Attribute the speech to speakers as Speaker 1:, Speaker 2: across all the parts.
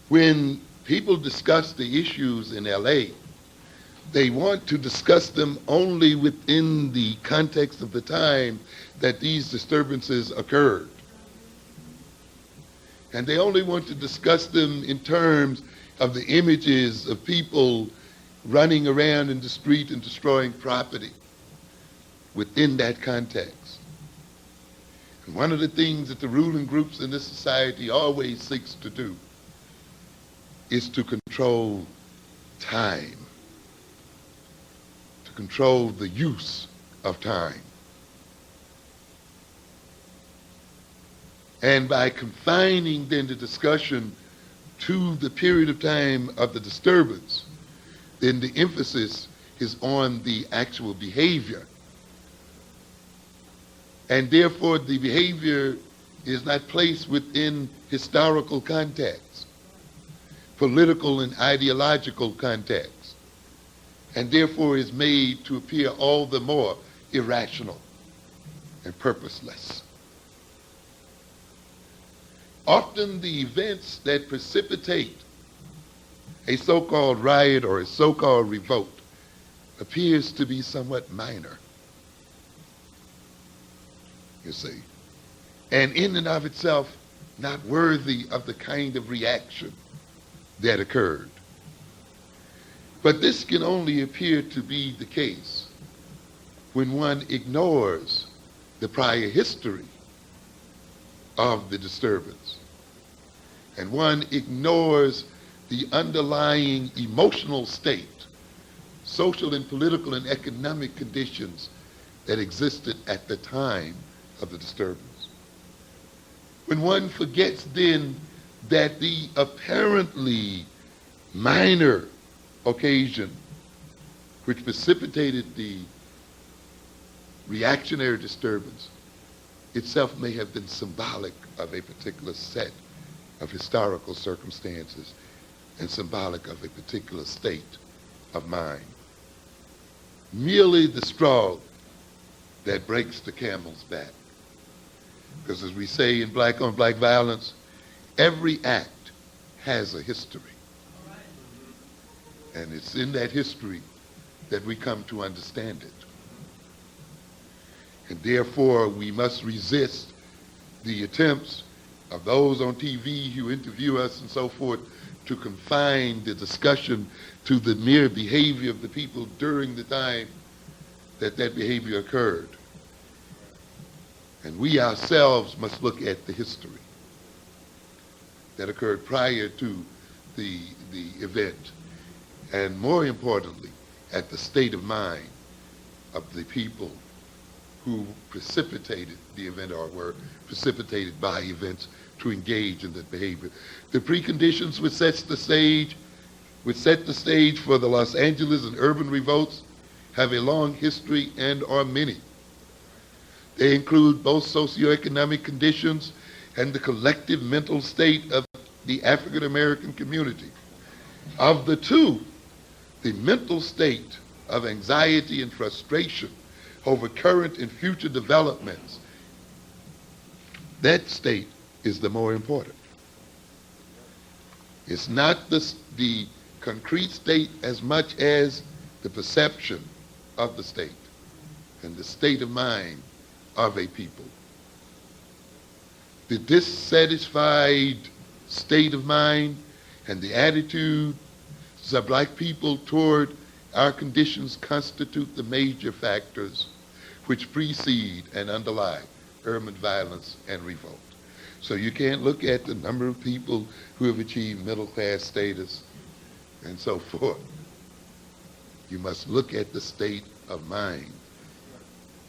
Speaker 1: When people discuss the issues in LA, they want to discuss them only within the context of the time that these disturbances occurred. And they only want to discuss them in terms of the images of people running around in the street and destroying property within that context. And one of the things that the ruling groups in this society always seeks to do is to control time, to control the use of time. And by confining then the discussion to the period of time of the disturbance, then the emphasis is on the actual behavior. And therefore the behavior is not placed within historical context, political and ideological context, and therefore is made to appear all the more irrational and purposeless. Often the events that precipitate a so-called riot or a so-called revolt appears to be somewhat minor, you see, and in and of itself not worthy of the kind of reaction that occurred. But this can only appear to be the case when one ignores the prior history of the disturbance, and one ignores the underlying emotional state, social and political and economic conditions that existed at the time of the disturbance. When one forgets then that the apparently minor occasion which precipitated the reactionary disturbance itself may have been symbolic of a particular set of historical circumstances and symbolic of a particular state of mind. Merely the straw that breaks the camel's back. Because as we say in black on black violence, every act has a history. And it's in that history that we come to understand it. And therefore, we must resist the attempts of those on TV who interview us and so forth to confine the discussion to the mere behavior of the people during the time that that behavior occurred. And we ourselves must look at the history that occurred prior to the event, and more importantly, at the state of mind of the people who precipitated the event or were precipitated by events to engage in that behavior. The preconditions which set the stage for the Los Angeles and urban revolts have a long history and are many. They include both socioeconomic conditions and the collective mental state of the African American community. Of the two, the mental state of anxiety and frustration over current and future developments, that state is the more important. It's not the concrete state as much as the perception of the state and the state of mind of a people. The dissatisfied state of mind and the attitudes of black people toward our conditions constitute the major factors which precede and underlie urban violence and revolt. So you can't look at the number of people who have achieved middle class status and so forth. You must look at the state of mind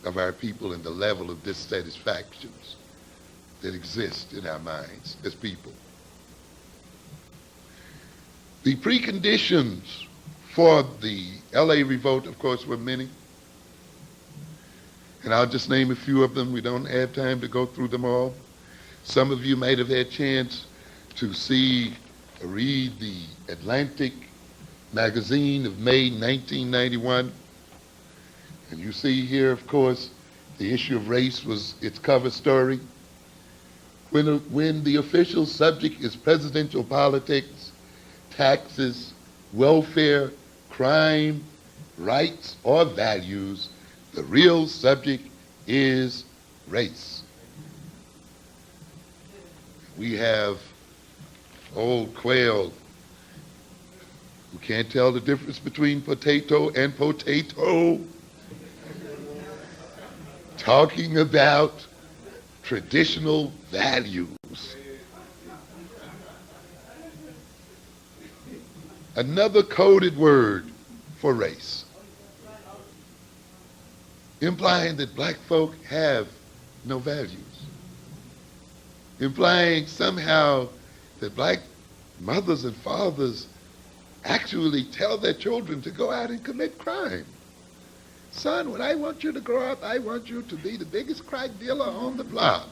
Speaker 1: of our people and the level of dissatisfactions that exist in our minds as people. The preconditions for the LA revolt, of course, were many. And I'll just name a few of them. We don't have time to go through them all. Some of you might have had a chance to read the Atlantic magazine of May 1991. And you see here, of course, the issue of race was its cover story. when the official subject is presidential politics, taxes, welfare, crime, rights, or values, the real subject is race. We have old quail who can't tell the difference between potato and potato, talking about traditional values. Another coded word for race, implying that black folk have no values, implying somehow that black mothers and fathers actually tell their children to go out and commit crime. Son, when I want you to grow up, I want you to be the biggest crack dealer on the block.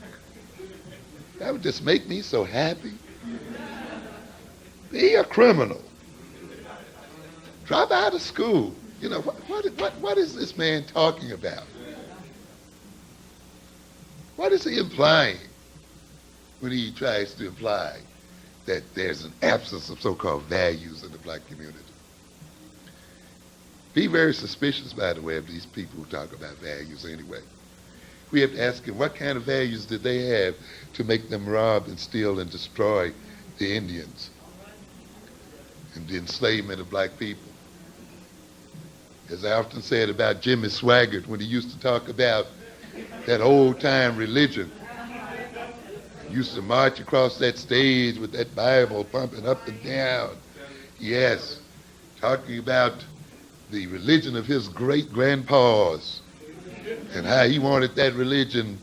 Speaker 1: That would just make me so happy. Be a criminal. Drop out of school. You know, what is this man talking about? What is he implying when he tries to imply that there's an absence of so-called values in the black community? Be very suspicious, by the way, of these people who talk about values anyway. We have to ask him, what kind of values did they have to make them rob and steal and destroy the Indians and the enslavement of black people? As I often said about Jimmy Swaggart when he used to talk about that old-time religion, he used to march across that stage with that Bible pumping up and down. Yes, talking about the religion of his great-grandpas and how he wanted that religion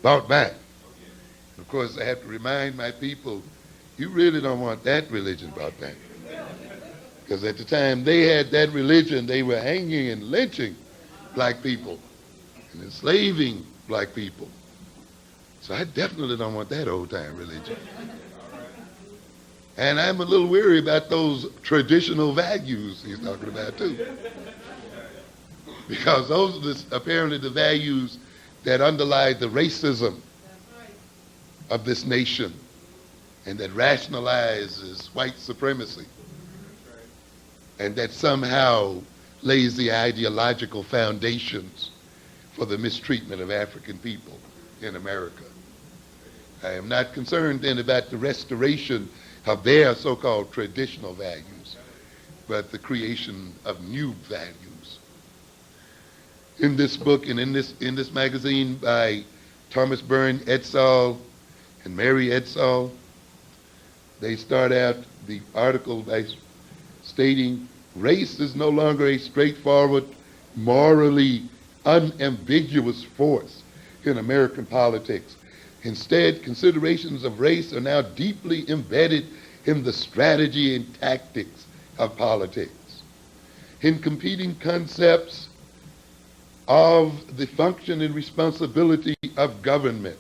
Speaker 1: brought back. And of course, I have to remind my people, you really don't want that religion brought back. Because at the time they had that religion, they were hanging and lynching black people and enslaving black people. So I definitely don't want that old-time religion. And I'm a little weary about those traditional values he's talking about too. Because those are apparently the values that underlie the racism of this nation and that rationalizes white supremacy and that somehow lays the ideological foundations for the mistreatment of African people in America. I am not concerned then about the restoration of their so-called traditional values, but the creation of new values. In this book and in this magazine by Thomas Byrne Edsall and Mary Edsall, they start out the article by stating, race is no longer a straightforward, morally unambiguous force in American politics. Instead, considerations of race are now deeply embedded in the strategy and tactics of politics, in competing concepts of the function and responsibility of government,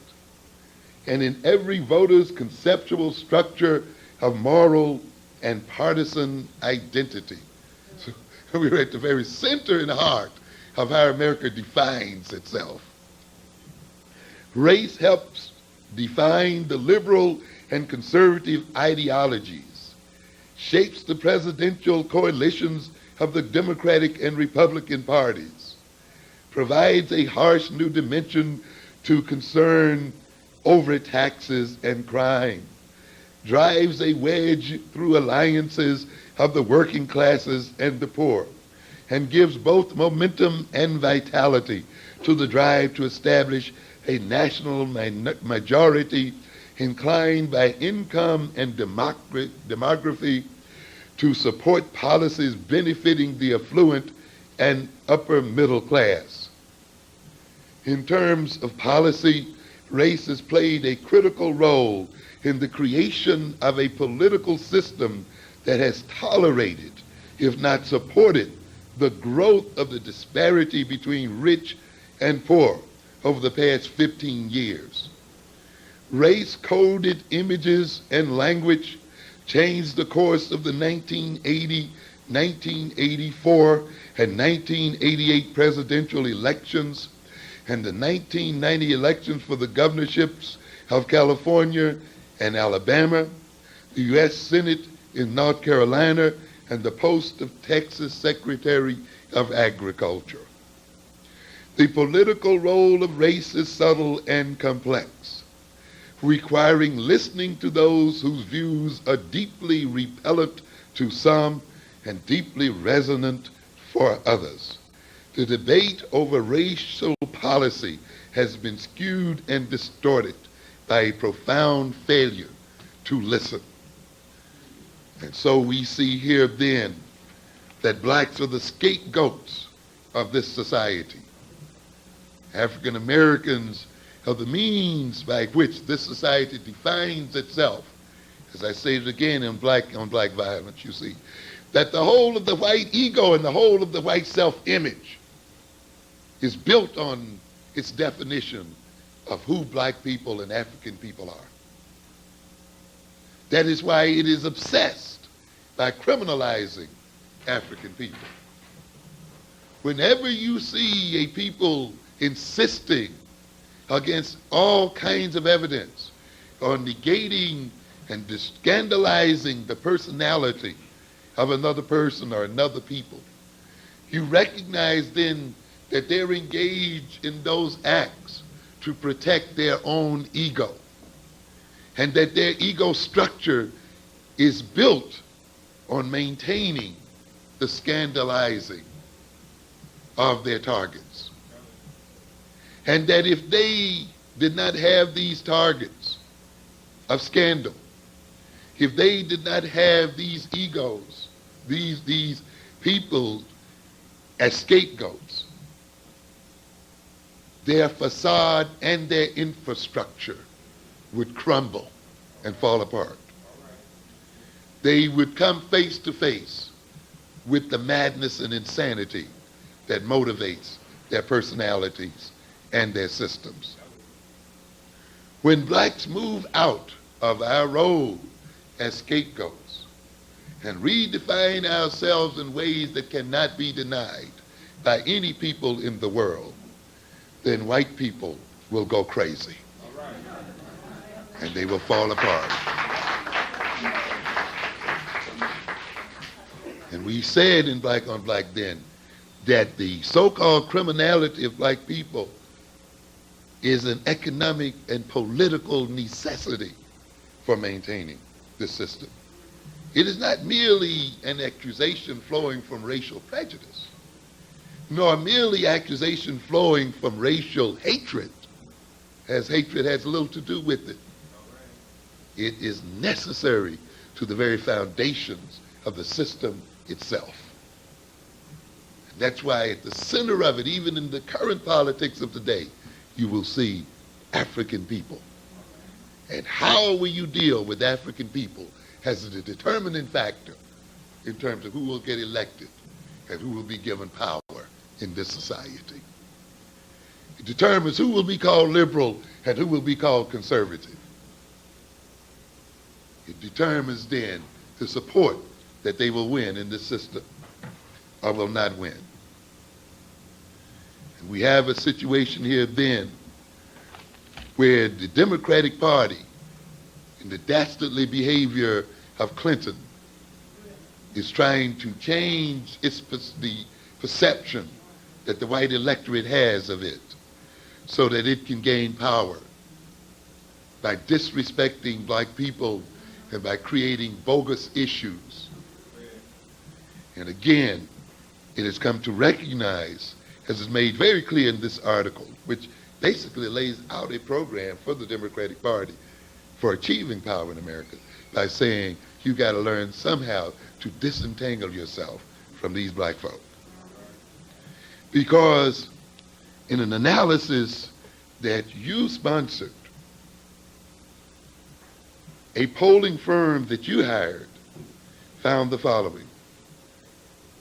Speaker 1: and in every voter's conceptual structure of moral and partisan identity. So we're at the very center and heart of how America defines itself. Race helps define the liberal and conservative ideologies, shapes the presidential coalitions of the Democratic and Republican parties, provides a harsh new dimension to concern over taxes and crime, drives a wedge through alliances of the working classes and the poor, and gives both momentum and vitality to the drive to establish a national majority inclined by income and demography to support policies benefiting the affluent and upper middle class. In terms of policy, race has played a critical role in the creation of a political system that has tolerated, if not supported, the growth of the disparity between rich and poor over the past 15 years. Race-coded images and language changed the course of the 1980, 1984, and 1988 presidential elections and the 1990 elections for the governorships of California and Alabama, the U.S. Senate in North Carolina, and the post of Texas Secretary of Agriculture. The political role of race is subtle and complex, requiring listening to those whose views are deeply repellent to some and deeply resonant for others. The debate over racial policy has been skewed and distorted by a profound failure to listen. And so we see here then that blacks are the scapegoats of this society. African Americans are the means by which this society defines itself. As I say it again on black violence, you see, that the whole of the white ego and the whole of the white self-image is built on its definition of who black people and African people are. That is why it is obsessed by criminalizing African people. Whenever you see a people insisting against all kinds of evidence on negating and scandalizing the personality of another person or another people, you recognize then that they're engaged in those acts to protect their own ego, and that their ego structure is built on maintaining the scandalizing of their targets. And that if they did not have these targets of scandal, if they did not have these egos, these people as scapegoats, their facade and their infrastructure would crumble and fall apart. They would come face to face with the madness and insanity that motivates their personalities and their systems. When blacks move out of our role as scapegoats and redefine ourselves in ways that cannot be denied by any people in the world, then white people will go crazy. And they will fall apart. And we said in Black on Black then that the so-called criminality of black people is an economic and political necessity for maintaining this system. It is not merely an accusation flowing from racial prejudice, nor merely accusation flowing from racial hatred, as hatred has little to do with it. It is necessary to the very foundations of the system itself. And that's why at the center of it, even in the current politics of today, you will see African people. And how will you deal with African people as a determining factor in terms of who will get elected and who will be given power in this society. It determines who will be called liberal and who will be called conservative. It determines then the support that they will win in this system or will not win. And we have a situation here then where the Democratic Party, in the dastardly behavior of Clinton, is trying to change the perception that the white electorate has of it so that it can gain power by disrespecting black people and by creating bogus issues. And again, it has come to recognize, as is made very clear in this article, which basically lays out a program for the Democratic Party for achieving power in America by saying you got to learn somehow to disentangle yourself from these black folk. Because in an analysis that you sponsored, a polling firm that you hired found the following.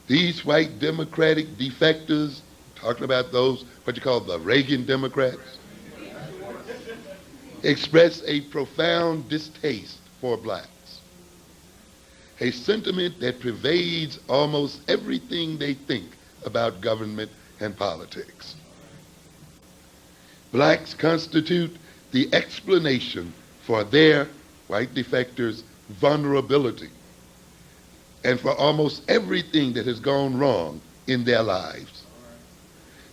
Speaker 1: These white Democratic defectors, talking about those, what you call the Reagan Democrats, express a profound distaste for blacks, a sentiment that pervades almost everything they think about government and politics. Blacks constitute the explanation for their, white defectors, vulnerability, and for almost everything that has gone wrong in their lives.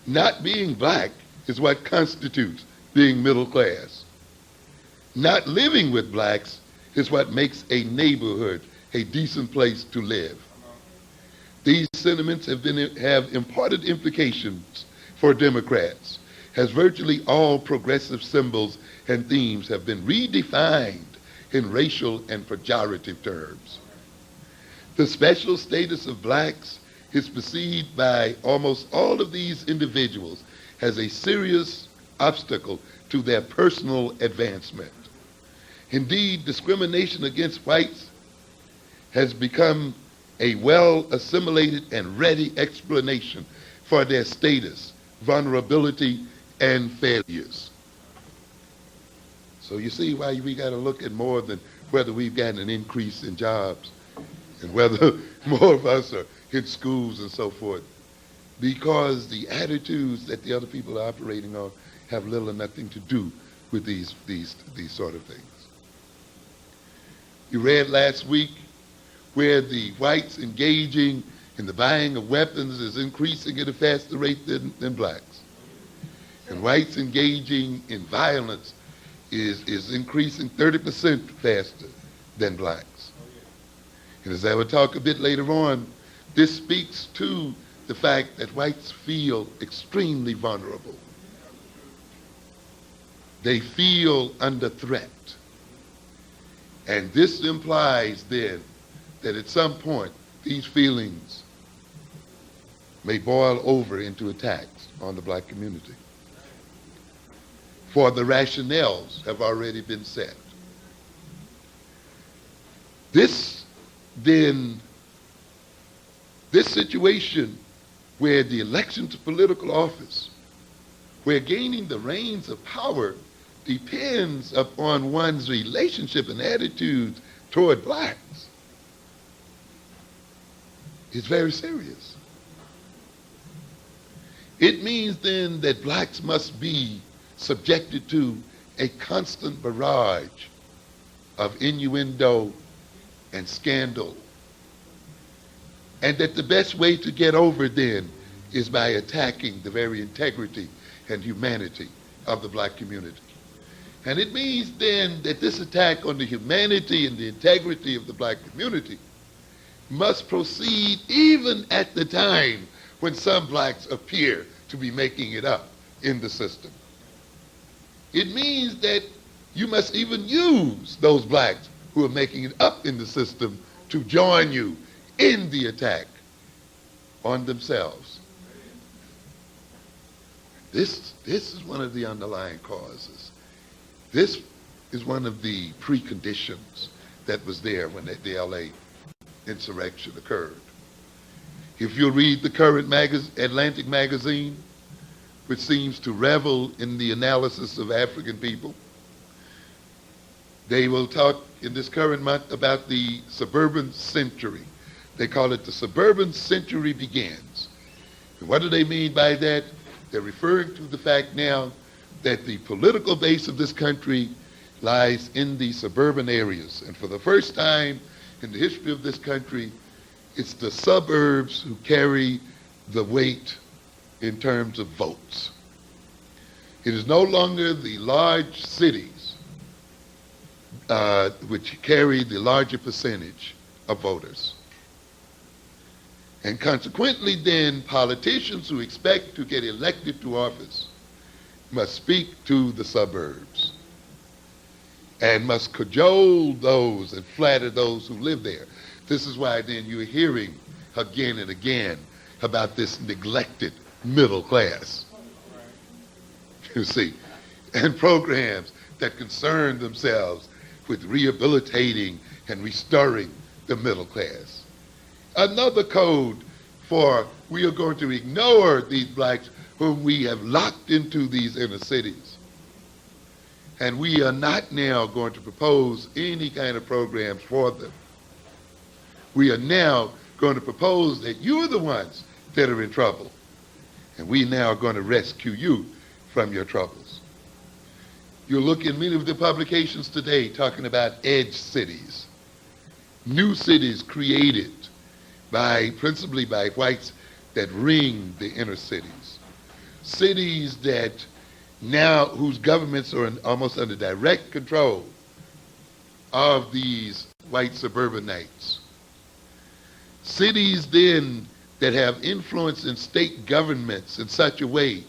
Speaker 1: Not being black is what constitutes being middle class. Not living with blacks is what makes a neighborhood a decent place to live. These sentiments have important implications for Democrats, as virtually all progressive symbols and themes have been redefined in racial and pejorative terms. The special status of blacks is perceived by almost all of these individuals as a serious obstacle to their personal advancement. Indeed, discrimination against whites has become a well-assimilated and ready explanation for their status, vulnerability, and failures. So you see why we got to look at more than whether we've gotten an increase in jobs and whether more of us are in schools and so forth, because the attitudes that the other people are operating on have little or nothing to do with these sort of things. You read last week where the whites engaging in the buying of weapons is increasing at a faster rate than blacks. And whites engaging in violence is increasing 30% faster than blacks. And as I will talk a bit later on, this speaks to the fact that whites feel extremely vulnerable. They feel under threat. And this implies then that at some point these feelings may boil over into attacks on the black community. For the rationales have already been set. This situation where the election to political office, where gaining the reins of power depends upon one's relationship and attitude toward blacks, is very serious. It means then that blacks must be subjected to a constant barrage of innuendo and scandal, and that the best way to get over then is by attacking the very integrity and humanity of the black community. And it means then that this attack on the humanity and the integrity of the black community must proceed even at the time when some blacks appear to be making it up in the system. It means that you must even use those blacks who are making it up in the system to join you in the attack on themselves. This is one of the underlying causes. This is one of the preconditions that was there when the LA insurrection occurred. If you read the current Atlantic magazine, which seems to revel in the analysis of African people, they will talk in this current month about the Suburban Century. They call it the Suburban Century Begins. And what do they mean by that? They're referring to the fact now that the political base of this country lies in the suburban areas. And for the first time in the history of this country, it's the suburbs who carry the weight in terms of votes. It is no longer the large cities which carry the larger percentage of voters. And consequently then, politicians who expect to get elected to office must speak to the suburbs and must cajole those and flatter those who live there. This is why then you're hearing again and again about this neglected middle class. You see, and programs that concern themselves with rehabilitating and restoring the middle class. Another code for we are going to ignore these blacks whom we have locked into these inner cities. And we are not now going to propose any kind of programs for them. We are now going to propose that you're the ones that are in trouble. And we now are going to rescue you from your troubles. You look in many of the publications today talking about edge cities, new cities created principally by whites that ring the inner cities. Cities that now, whose governments are almost under direct control of these white suburbanites. Cities then that have influence in state governments in such a way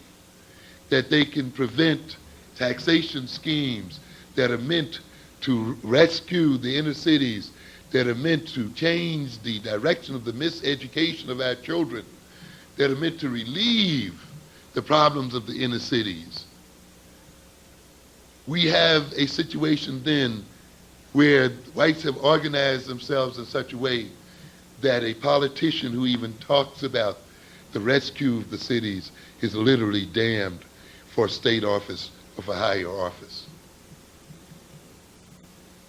Speaker 1: that they can prevent taxation schemes that are meant to rescue the inner cities, that are meant to change the direction of the miseducation of our children, that are meant to relieve the problems of the inner cities. We have a situation then where whites have organized themselves in such a way that a politician who even talks about the rescue of the cities is literally damned for state office or for higher office.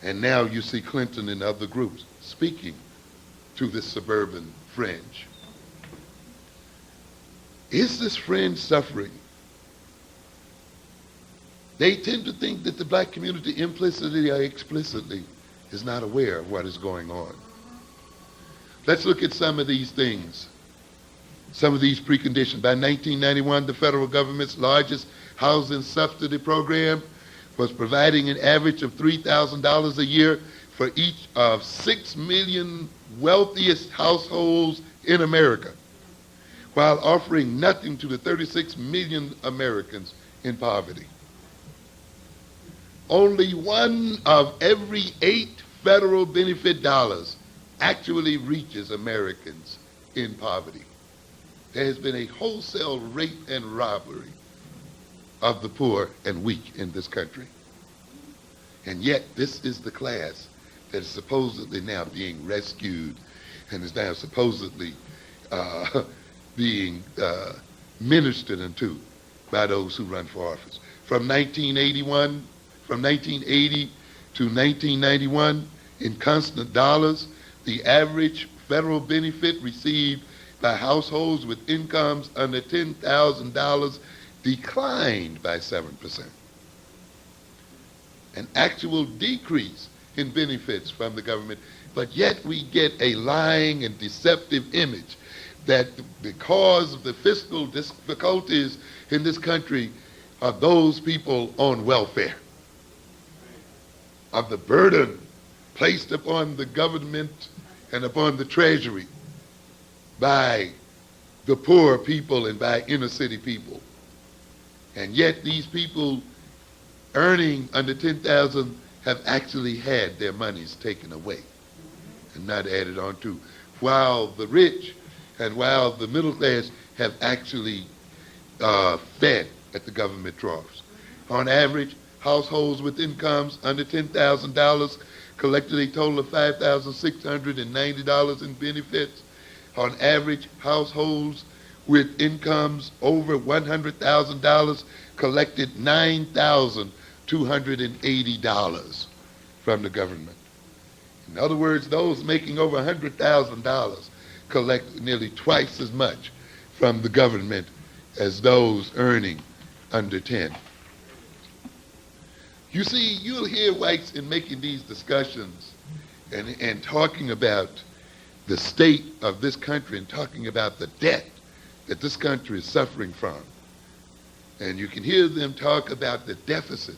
Speaker 1: And now you see Clinton and other groups speaking to this suburban fringe. Is this fringe suffering? They tend to think that the black community implicitly or explicitly is not aware of what is going on. Let's look at some of these things, some of these preconditions. By 1991, the federal government's largest housing subsidy program was providing an average of $3,000 a year for each of 6 million wealthiest households in America, while offering nothing to the 36 million Americans in poverty. Only 1 of every 8 federal benefit dollars actually reaches Americans in poverty. There has been a wholesale rape and robbery of the poor and weak in this country. And yet this is the class that is supposedly now being rescued and is now supposedly being ministered unto by those who run for office. From 1980 to 1991, in constant dollars, the average federal benefit received by households with incomes under $10,000 declined by 7%. An actual decrease in benefits from the government, but yet we get a lying and deceptive image that because of the fiscal difficulties in this country are those people on welfare, of the burden placed upon the government and upon the treasury by the poor people and by inner city people. And yet these people earning under 10,000 have actually had their monies taken away and not added on to, while the rich and while the middle class have actually fed at the government troughs. On average, households with incomes under $10,000 collected a total of $5,690 in benefits. On average, households with incomes over $100,000 collected $9,280 from the government. In other words, those making over $100,000 collect nearly twice as much from the government as those earning under 10. You see, you'll hear whites in making these discussions and talking about the state of this country and talking about the debt that this country is suffering from. And you can hear them talk about the deficit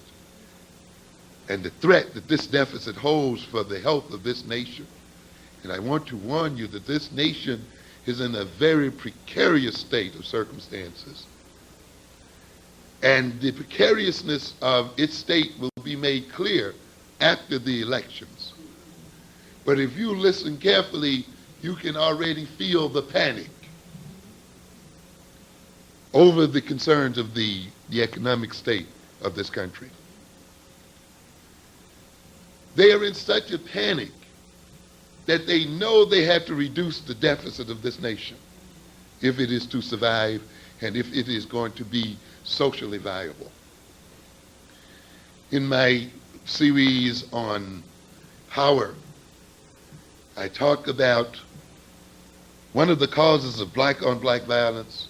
Speaker 1: and the threat that this deficit holds for the health of this nation. And I want to warn you that this nation is in a very precarious state of circumstances. And the precariousness of its state will be made clear after the elections. But if you listen carefully, you can already feel the panic over the concerns of the economic state of this country. They are in such a panic that they know they have to reduce the deficit of this nation if it is to survive and if it is going to be socially viable. In my series on power, I talk about one of the causes of black-on-black violence,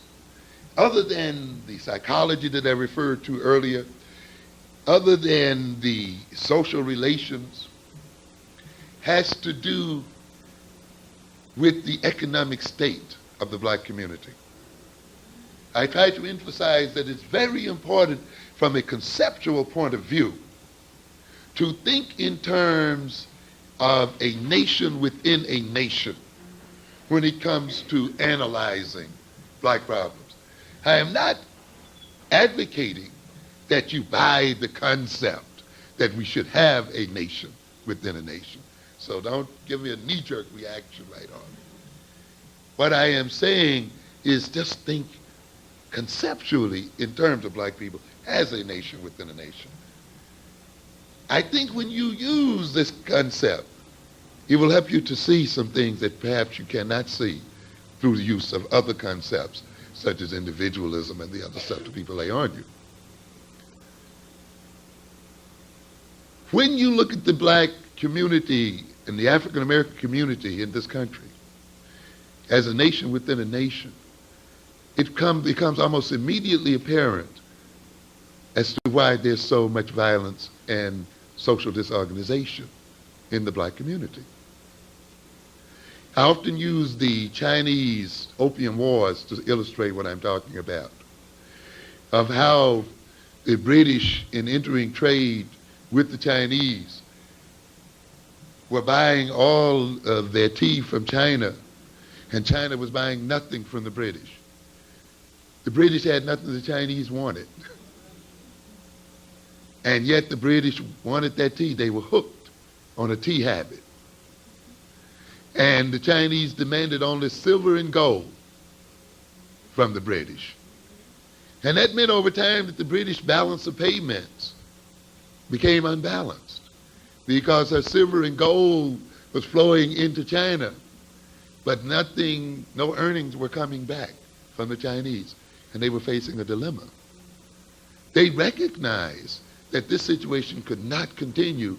Speaker 1: other than the psychology that I referred to earlier, other than the social relations, has to do with the economic state of the black community. I try to emphasize that it's very important from a conceptual point of view to think in terms of a nation within a nation when it comes to analyzing black problems. I am not advocating that you buy the concept that we should have a nation within a nation. So don't give me a knee-jerk reaction right on it. What I am saying is just think conceptually in terms of black people as a nation within a nation. I think when you use this concept, it will help you to see some things that perhaps you cannot see through the use of other concepts, such as individualism and the other stuff that people lay on you. When you look at the black community and the African American community in this country as a nation within a nation, it becomes almost immediately apparent as to why there's so much violence and social disorganization in the black community. I often use the Chinese Opium Wars to illustrate what I'm talking about, of how the British, in entering trade with the Chinese, were buying all of their tea from China, and China was buying nothing from the British. The British had nothing the Chinese wanted. And yet the British wanted that tea. They were hooked on a tea habit. And the Chinese demanded only silver and gold from the British. And that meant over time that the British balance of payments became unbalanced because her silver and gold was flowing into China, but no earnings were coming back from the Chinese, and they were facing a dilemma. They recognized that this situation could not continue,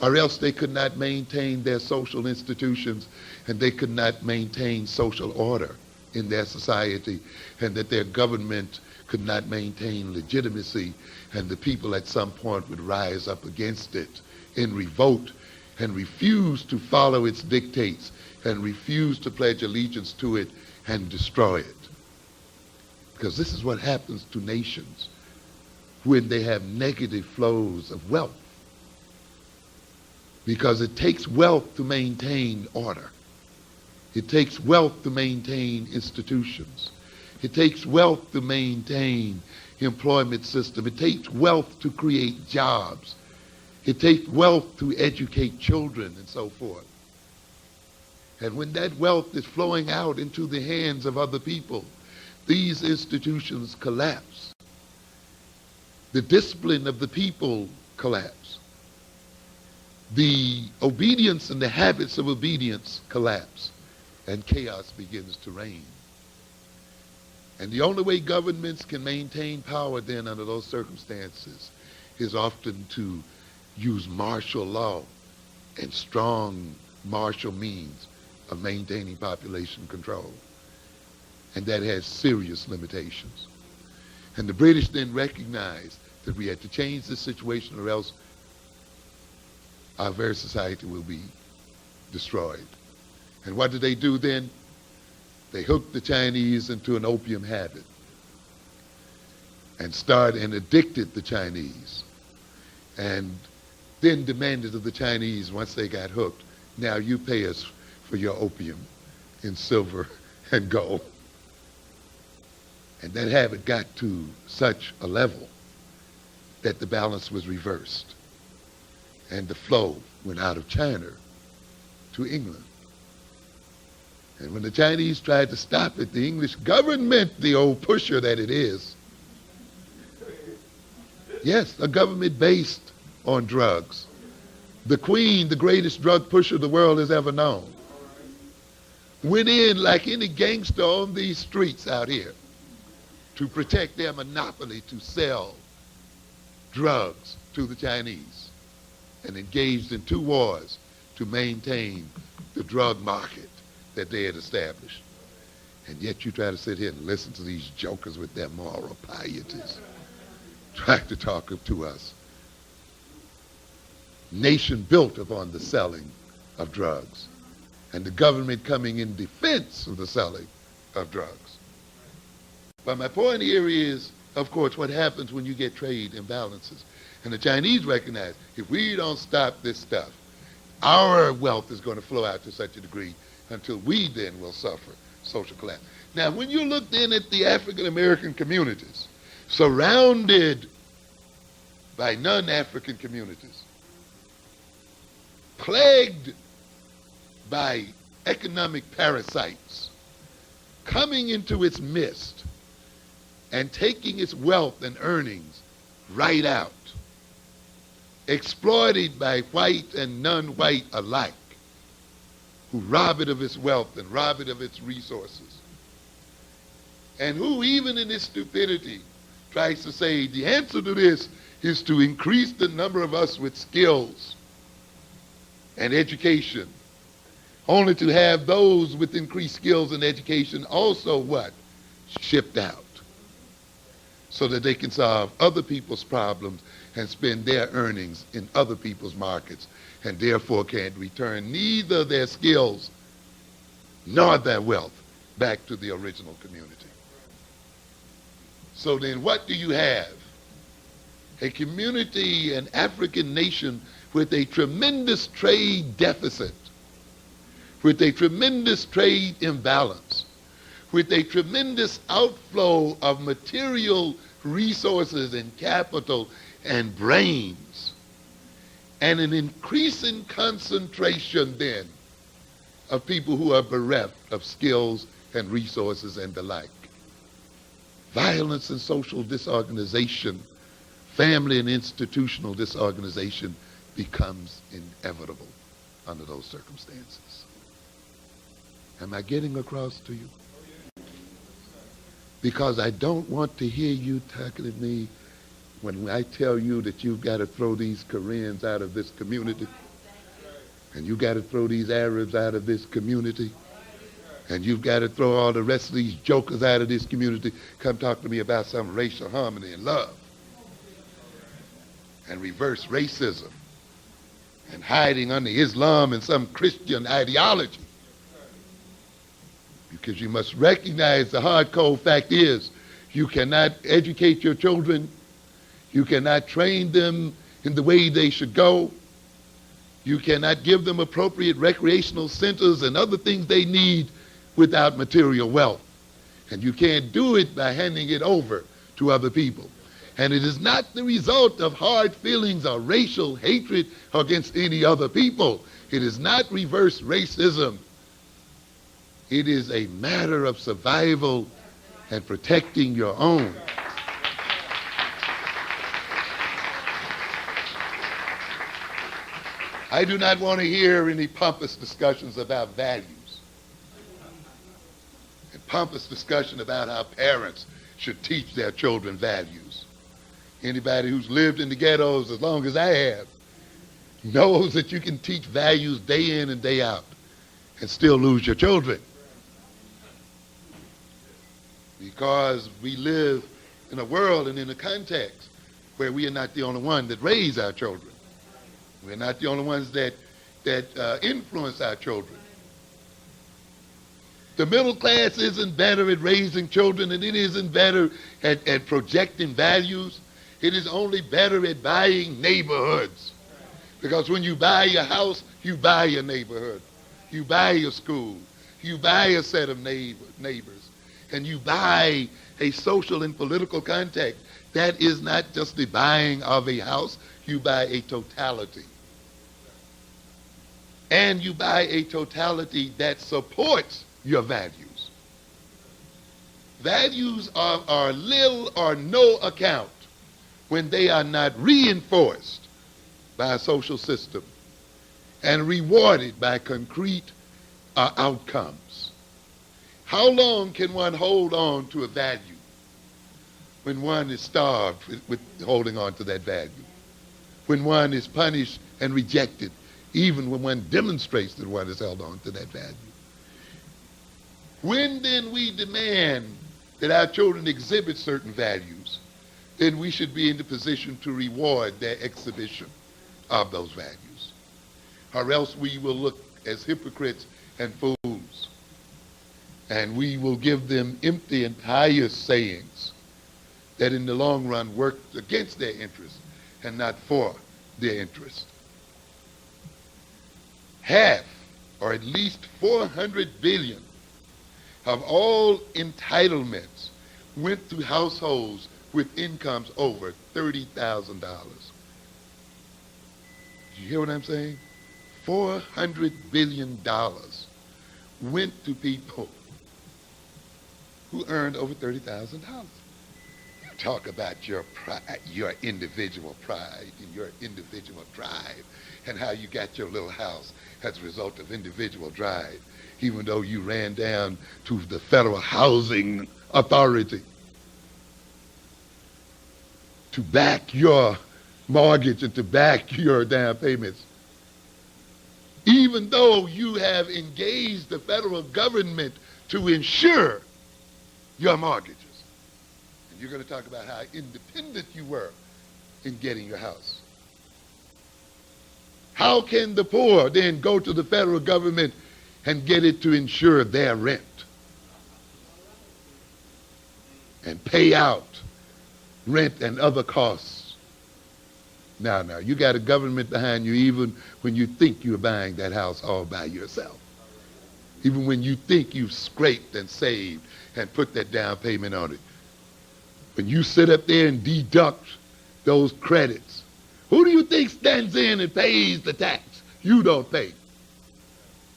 Speaker 1: or else they could not maintain their social institutions, and they could not maintain social order in their society, and that their government could not maintain legitimacy, and the people at some point would rise up against it in revolt and refuse to follow its dictates and refuse to pledge allegiance to it and destroy it. Because this is what happens to nations when they have negative flows of wealth. Because it takes wealth to maintain order. It takes wealth to maintain institutions. It takes wealth to maintain employment system. It takes wealth to create jobs. It takes wealth to educate children and so forth. And when that wealth is flowing out into the hands of other people, these institutions collapse. The discipline of the people collapse. The obedience and the habits of obedience collapse, and chaos begins to reign. And the only way governments can maintain power then under those circumstances is often to use martial law and strong martial means of maintaining population control. And that has serious limitations. And the British then recognized that we had to change this situation, or else our very society will be destroyed. And what did they do then? They hooked the Chinese into an opium habit and addicted the Chinese, and then demanded of the Chinese, once they got hooked, now you pay us for your opium in silver and gold. And that habit got to such a level that the balance was reversed, and the flow went out of China to England. And when the Chinese tried to stop it, the English government, the old pusher that it is, yes, a government based on drugs. The Queen, the greatest drug pusher the world has ever known, went in like any gangster on these streets out here to protect their monopoly to sell drugs to the Chinese, and engaged in 2 wars to maintain the drug market that they had established. And yet you try to sit here and listen to these jokers with their moral pieties try to talk to us nation built upon the selling of drugs, and the government coming in defense of the selling of drugs. But my point here is, of course, what happens when you get trade imbalances. And the Chinese recognize, if we don't stop this stuff, our wealth is going to flow out to such a degree until we then will suffer social collapse. Now, when you look then at the African American communities, surrounded by non-African communities, plagued by economic parasites, coming into its midst and taking its wealth and earnings right out, exploited by white and non-white alike, who rob it of its wealth and rob it of its resources, and who even in this stupidity tries to say the answer to this is to increase the number of us with skills and education, only to have those with increased skills and education also what? Shipped out, so that they can solve other people's problems and spend their earnings in other people's markets, and therefore can't return neither their skills nor their wealth back to the original community. So then what do you have? A community, an African nation with a tremendous trade deficit, with a tremendous trade imbalance, with a tremendous outflow of material resources and capital and brains, and an increasing concentration then of people who are bereft of skills and resources and the like. Violence and social disorganization, family and institutional disorganization becomes inevitable under those circumstances. Am I getting across to you? Because I don't want to hear you talking to me when I tell you that you've got to throw these Koreans out of this community, and you got to throw these Arabs out of this community, and you've got to throw all the rest of these jokers out of this community. Come talk to me about some racial harmony and love, and reverse racism, and hiding under Islam and some Christian ideology. Because you must recognize the hard cold fact is, you cannot educate your children, you cannot train them in the way they should go, you cannot give them appropriate recreational centers and other things they need without material wealth. And you can't do it by handing it over to other people. And it is not the result of hard feelings or racial hatred against any other people. It is not reverse racism. It is a matter of survival and protecting your own. I do not want to hear any pompous discussions about values, and pompous discussion about how parents should teach their children values. Anybody who's lived in the ghettos as long as I have knows that you can teach values day in and day out and still lose your children. Because we live in a world and in a context where we are not the only one that raise our children. We're not the only ones that influence our children. The middle class isn't better at raising children, and it isn't better at projecting values. It is only better at buying neighborhoods. Because when you buy your house, you buy your neighborhood. You buy your school. You buy a set of neighbors. And you buy a social and political context. That is not just the buying of a house. You buy a totality. And you buy a totality that supports your values. Values are little or no account when they are not reinforced by a social system and rewarded by concrete outcomes. How long can one hold on to a value when one is starved with holding on to that value? When one is punished and rejected, even when one demonstrates that one has held on to that value? When then we demand that our children exhibit certain values, then we should be in the position to reward their exhibition of those values. Or else we will look as hypocrites and fools. And we will give them empty and pious sayings that in the long run work against their interests and not for their interest. Half, or at least 400 billion of all entitlements went to households with incomes over $30,000. Did you hear what I'm saying? $400 billion went to people who earned over $30,000. Talk about your pride, your individual pride and your individual drive, and how you got your little house as a result of individual drive, even though you ran down to the Federal Housing Authority to back your mortgage and to back your down payments. Even though you have engaged the federal government to insure your mortgages. And you're going to talk about how independent you were in getting your house. How can the poor then go to the federal government and get it to insure their rent and pay out rent and other costs? Now, you got a government behind you even when you think you're buying that house all by yourself. Even when you think you've scraped and saved and put that down payment on it. When you sit up there and deduct those credits, who do you think stands in and pays the tax? You don't pay.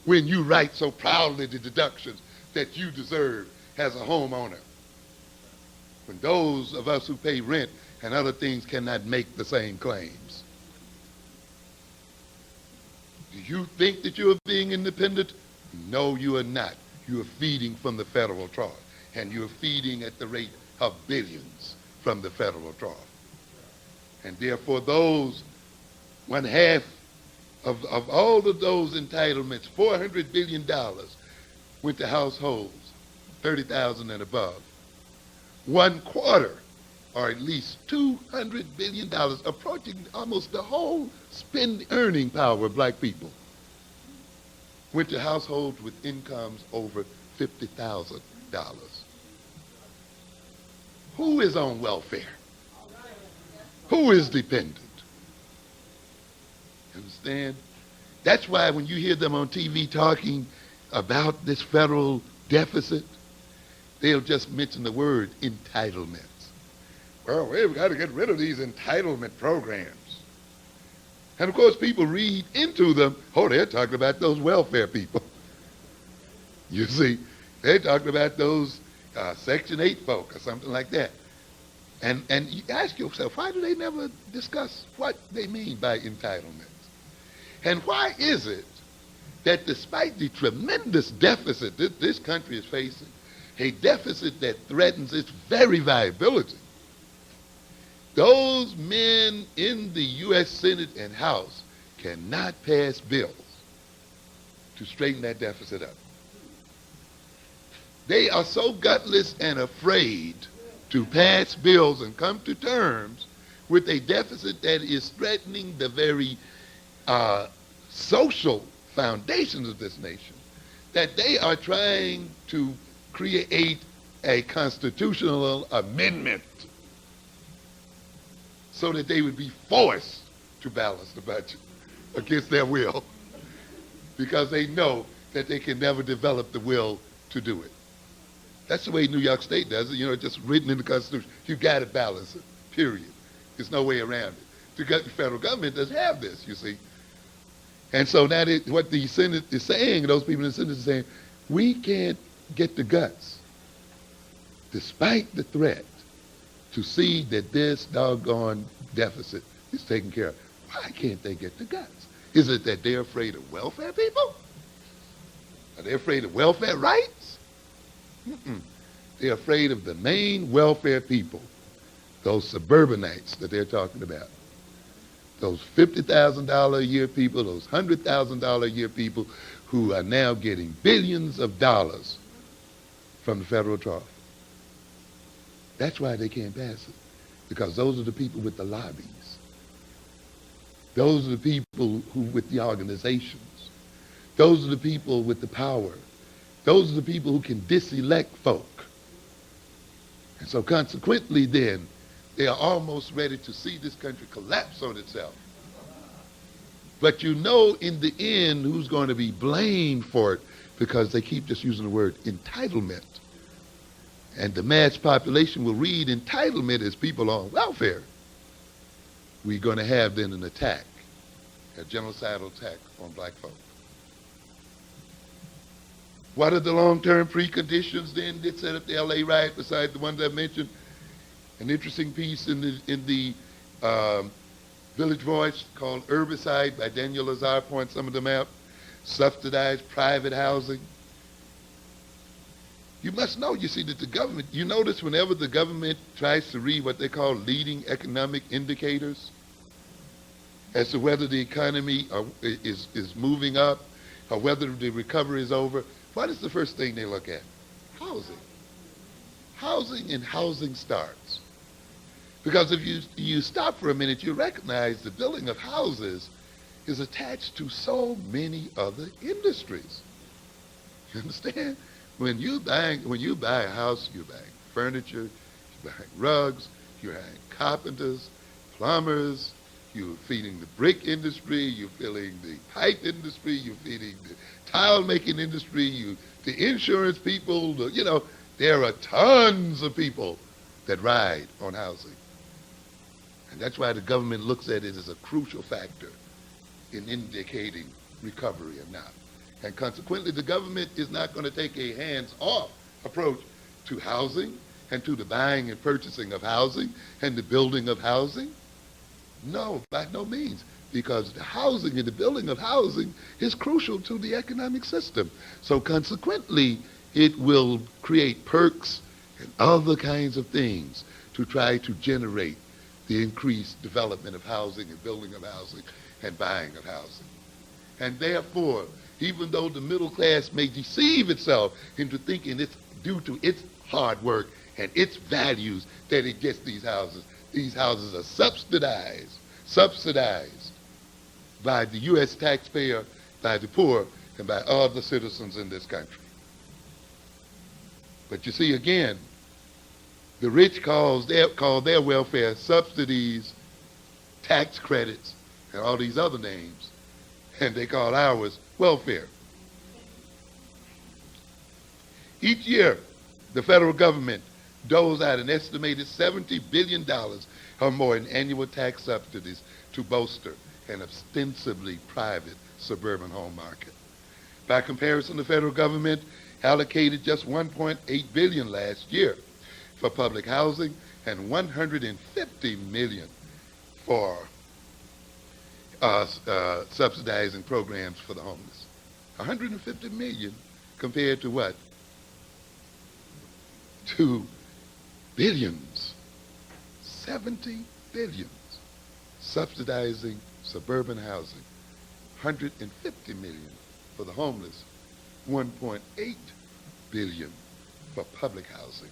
Speaker 1: When you write so proudly the deductions that you deserve as a homeowner. When those of us who pay rent and other things cannot make the same claims. Do you think that you are being independent? No, you are not. You are feeding from the federal trough, and you are feeding at the rate of billions from the federal trough. And therefore those, one half of all of those entitlements, $400 billion, went to households, 30,000 and above. 1/4, or at least $200 billion, approaching almost the whole earning power of black people, went to households with incomes over $50,000. Who is on welfare? Who is dependent? Understand? That's why when you hear them on TV talking about this federal deficit, they'll just mention the word entitlements. Well, we've got to get rid of these entitlement programs. And of course, people read into them, oh, they're talking about those welfare people. You see, they're talking about those Section 8 folk or something like that. And you ask yourself, why do they never discuss what they mean by entitlements? And why is it that despite the tremendous deficit that this country is facing, a deficit that threatens its very viability, those men in the U.S. Senate and House cannot pass bills to straighten that deficit up? They are so gutless and afraid to pass bills and come to terms with a deficit that is threatening the very social foundations of this nation, that they are trying to create a constitutional amendment so that they would be forced to balance the budget against their will, because they know that they can never develop the will to do it. That's the way New York State does it. It's just written in the Constitution. You've got to balance it, period. There's no way around it. The federal government doesn't have this, you see. And so now what the Senate is saying, those people in the Senate are saying, we can't get the guts, despite the threat, to see that this doggone deficit is taken care of. Why can't they get the guts? Is it that they're afraid of welfare people? Are they afraid of welfare rights? They're afraid of the main welfare people, those suburbanites that they're talking about. Those $50,000 a year people, those $100,000 a year people who are now getting billions of dollars from the federal trough. That's why they can't pass it, because those are the people with the lobbies. Those are the people who with the organizations. Those are the people with the power. Those are the people who can diselect folk. And so consequently then, they are almost ready to see this country collapse on itself. But you know in the end who's going to be blamed for it, because they keep just using the word entitlement. And the mass population will read entitlement as people on welfare. We're going to have then an attack, a genocidal attack on black folk. What are the long-term preconditions then that set up the LA riot besides the ones I mentioned? An interesting piece in the Village Voice called Herbicide by Daniel Lazar points some of them out. Subsidized private housing. You must know, you see, that the government, you notice whenever the government tries to read what they call leading economic indicators as to whether the economy is moving up or whether the recovery is over, what is the first thing they look at? Housing. Housing and housing starts. Because if you stop for a minute, you recognize the building of houses is attached to so many other industries. You understand? When you buy a house, you're buying furniture, you're buying rugs, you're buying carpenters, plumbers, you're feeding the brick industry, you're feeding the pipe industry, you're feeding the tile making industry, the insurance people, there are tons of people that ride on housing. And that's why the government looks at it as a crucial factor in indicating recovery or not. And consequently, the government is not going to take a hands-off approach to housing and to the buying and purchasing of housing and the building of housing. No, by no means, because the housing and the building of housing is crucial to the economic system. So consequently, it will create perks and other kinds of things to try to generate the increased development of housing and building of housing and buying of housing. And therefore, even though the middle class may deceive itself into thinking it's due to its hard work and its values that it gets these houses are subsidized by the U.S. taxpayer, by the poor, and by other citizens in this country. But you see, again, the rich call their welfare subsidies, tax credits, and all these other names, and they call ours welfare. Each year, the federal government doles out an estimated $70 billion or more in annual tax subsidies to bolster an ostensibly private suburban home market. By comparison, the federal government allocated just $1.8 billion last year for public housing and $150 million for subsidizing programs for the homeless. $150 million compared to what? To billions. 70 billions subsidizing suburban housing. $150 million for the homeless. $1.8 billion for public housing.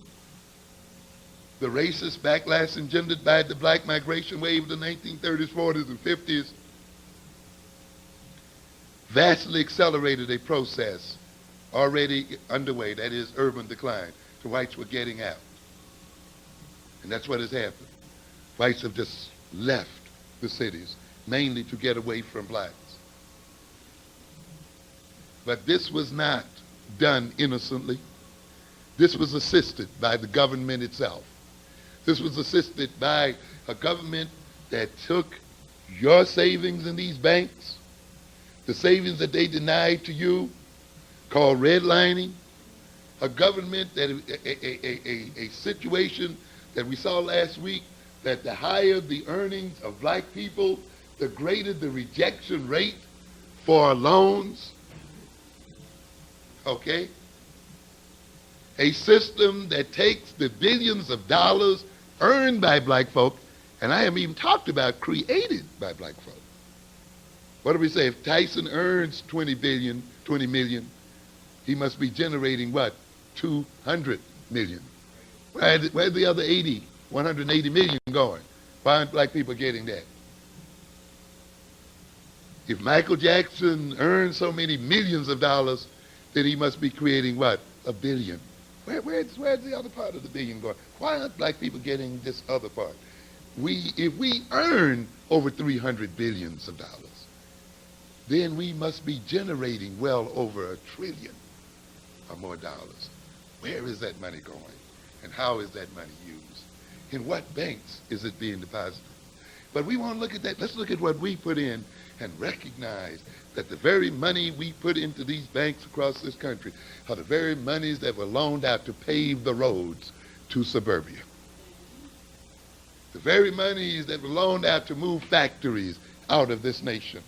Speaker 1: The racist backlash engendered by the black migration wave of the 1930s, 40s, and 50s vastly accelerated a process already underway, that is urban decline. The whites were getting out. And that's what has happened. Whites have just left the cities, mainly to get away from blacks. But this was not done innocently. This was assisted by the government itself. This was assisted by a government that took your savings in these banks, the savings that they denied to you, called redlining, a government that a situation that we saw last week, that the higher the earnings of black people, the greater the rejection rate for loans. Okay? A system that takes the billions of dollars earned by black folk, and I haven't even talked about created by black folk. What do we say? If Tyson earns 20 million, he must be generating what? 200 million. Where's the other 180 million going? Why aren't black people getting that? If Michael Jackson earned so many millions of dollars, then he must be creating what? A billion. Where's the other part of the billion going? Why aren't black people getting this other part? If we earn over 300 billions of dollars, then we must be generating well over $1 trillion or more dollars. Where is that money going? And how is that money used? In what banks is it being deposited? But we won't look at that. Let's look at what we put in and recognize that the very money we put into these banks across this country are the very monies that were loaned out to pave the roads to suburbia. The very monies that were loaned out to move factories out of this nation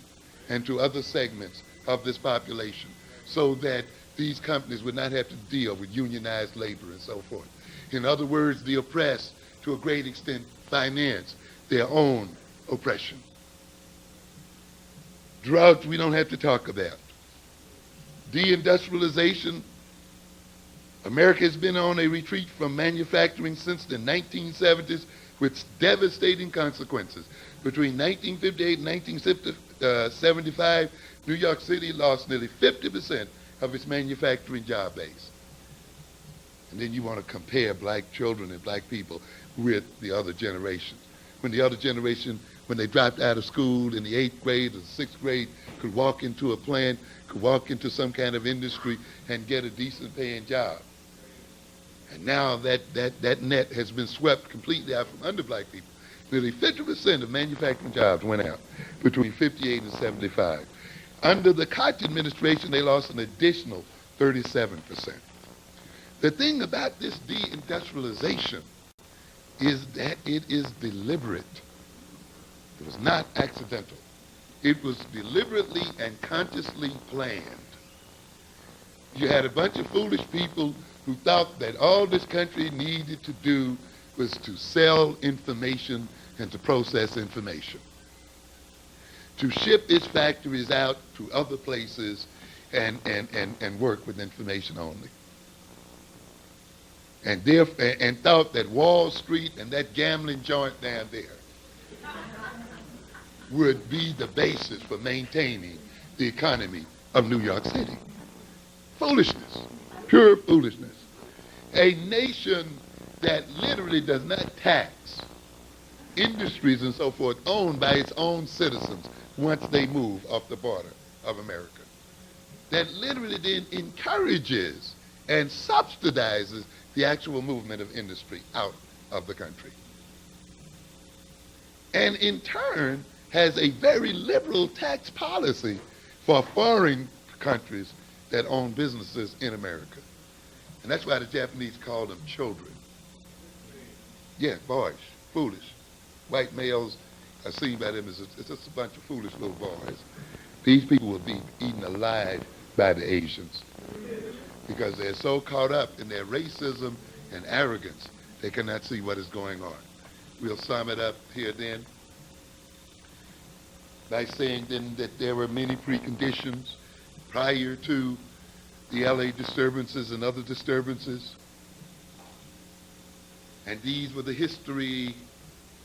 Speaker 1: and to other segments of this population so that these companies would not have to deal with unionized labor and so forth. In other words, the oppressed, to a great extent, finance their own oppression. Drought, we don't have to talk about. Deindustrialization, America has been on a retreat from manufacturing since the 1970s with devastating consequences. Between 1958 and 1975, New York City lost nearly 50% of its manufacturing job base. And then you want to compare black children and black people with the other generations. When the other generation, when they dropped out of school in the 8th grade or the 6th grade, could walk into a plant, could walk into some kind of industry and get a decent paying job. And now that net has been swept completely out from under black people. Nearly 50% of manufacturing jobs went out between 58 and 75. Under the Koch administration, they lost an additional 37%. The thing about this deindustrialization is that it is deliberate. It was not accidental. It was deliberately and consciously planned. You had a bunch of foolish people who thought that all this country needed to do was to sell information and to process information, to ship its factories out to other places and work with information only. And thought that Wall Street and that gambling joint down there would be the basis for maintaining the economy of New York City. Foolishness, pure foolishness. A nation that literally does not tax industries and so forth owned by its own citizens once they move off the border of America. That literally then encourages and subsidizes the actual movement of industry out of the country. And in turn has a very liberal tax policy for foreign countries that own businesses in America. And that's why the Japanese call them children. Yeah, boys, foolish. White males are seen by them as it's just a bunch of foolish little boys. These people will be eaten alive by the Asians because they're so caught up in their racism and arrogance, they cannot see what is going on. We'll sum it up here then by saying then that there were many preconditions prior to the LA disturbances and other disturbances. And these were the history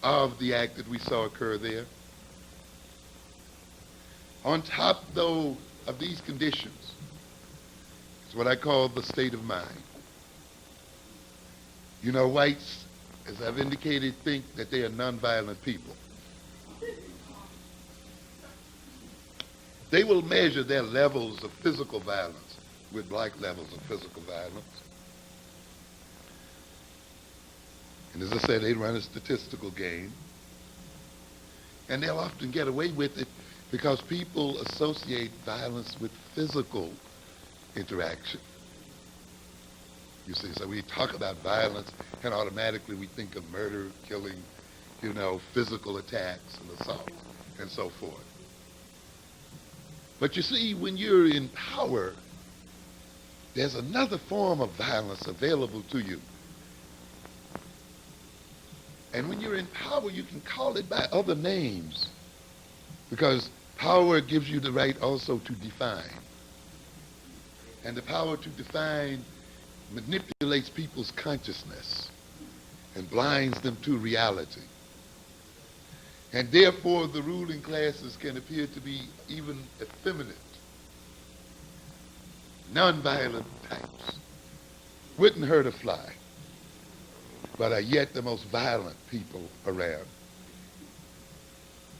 Speaker 1: of the act that we saw occur there. On top, though, of these conditions is what I call the state of mind. You know, whites, as I've indicated, think that they are nonviolent people. They will measure their levels of physical violence with black levels of physical violence. And as I said, they run a statistical game. And they'll often get away with it because people associate violence with physical interaction. You see, so we talk about violence and automatically we think of murder, killing, physical attacks and assault and so forth. But you see, when you're in power, there's another form of violence available to you. And when you're in power, you can call it by other names because power gives you the right also to define. And the power to define manipulates people's consciousness and blinds them to reality. And therefore the ruling classes can appear to be even effeminate, nonviolent types. Wouldn't hurt a fly, but are yet the most violent people around.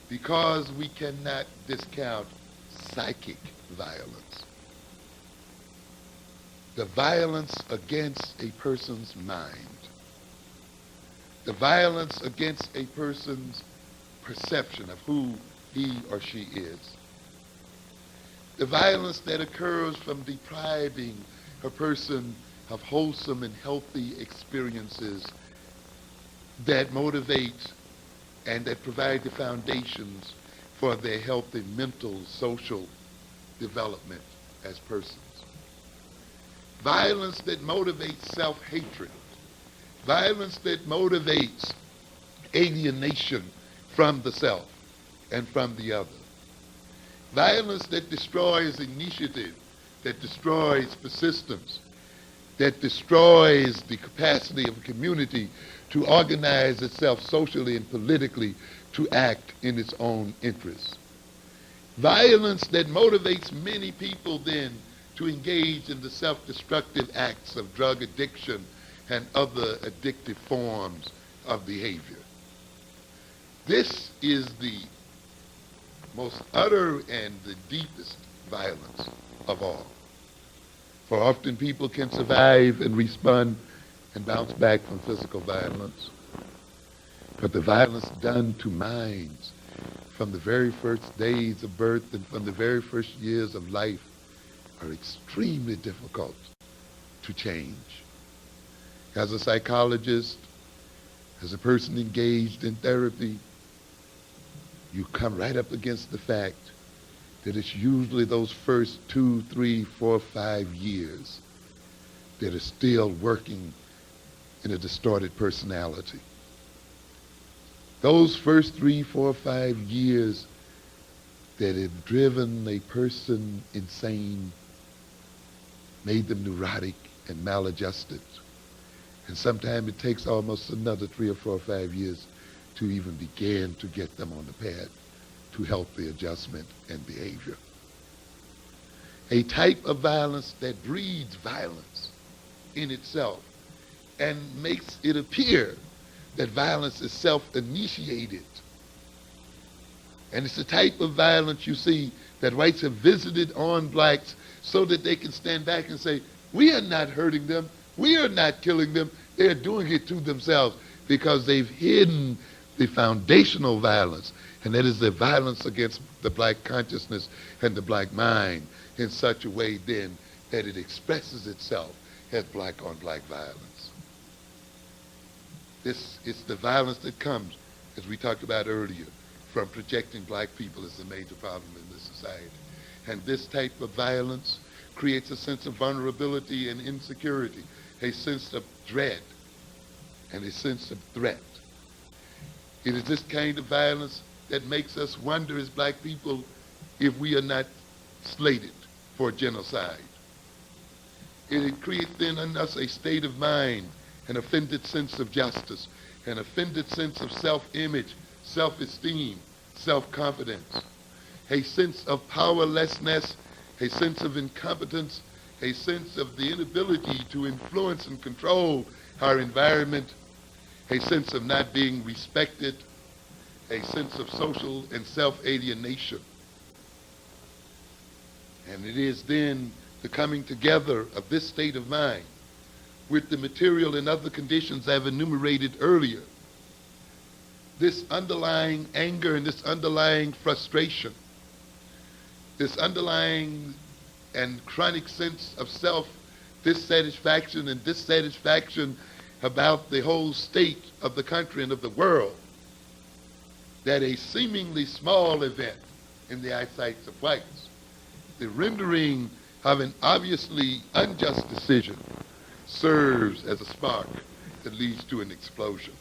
Speaker 1: Because we cannot discount psychic violence. The violence against a person's mind. The violence against a person's perception of who he or she is. The violence that occurs from depriving a person of wholesome and healthy experiences that motivate and that provide the foundations for their healthy mental, social development as persons. Violence that motivates self-hatred. Violence that motivates alienation from the self and from the other. Violence that destroys initiative, that destroys persistence, that destroys the capacity of a community to organize itself socially and politically to act in its own interests. Violence that motivates many people then to engage in the self-destructive acts of drug addiction and other addictive forms of behavior. This is the most utter and the deepest violence of all. For often people can survive and respond and bounce back from physical violence. But the violence done to minds from the very first days of birth and from the very first years of life are extremely difficult to change. As a psychologist, as a person engaged in therapy, you come right up against the fact that it's usually those first 2, 3, 4, 5 years that are still working in a distorted personality. Those first 3, 4, 5 years that have driven a person insane, made them neurotic and maladjusted. And sometimes it takes almost another 3 or 4 or 5 years to even begin to get them on the path to healthy adjustment and behavior. A type of violence that breeds violence in itself and makes it appear that violence is self-initiated. And it's the type of violence you see that whites have visited on blacks so that they can stand back and say, we are not hurting them, we are not killing them, they're doing it to themselves because they've hidden the foundational violence, and that is the violence against the black consciousness and the black mind in such a way then that it expresses itself as black on black violence. This is the violence that comes, as we talked about earlier, from projecting black people as the major problem in this society. And this type of violence creates a sense of vulnerability and insecurity, a sense of dread and a sense of threat. It is this kind of violence that makes us wonder as black people if we are not slated for genocide. It creates then in us a state of mind, an offended sense of justice, an offended sense of self-image, self-esteem, self-confidence, a sense of powerlessness, a sense of incompetence, a sense of the inability to influence and control our environment, a sense of not being respected, a sense of social and self-alienation. And it is then the coming together of this state of mind with the material and other conditions I've enumerated earlier, this underlying anger and this underlying frustration, this underlying and chronic sense of self-dissatisfaction and dissatisfaction about the whole state of the country and of the world, that a seemingly small event in the eyesight of whites, the rendering of an obviously unjust decision, serves as a spark that leads to an explosion.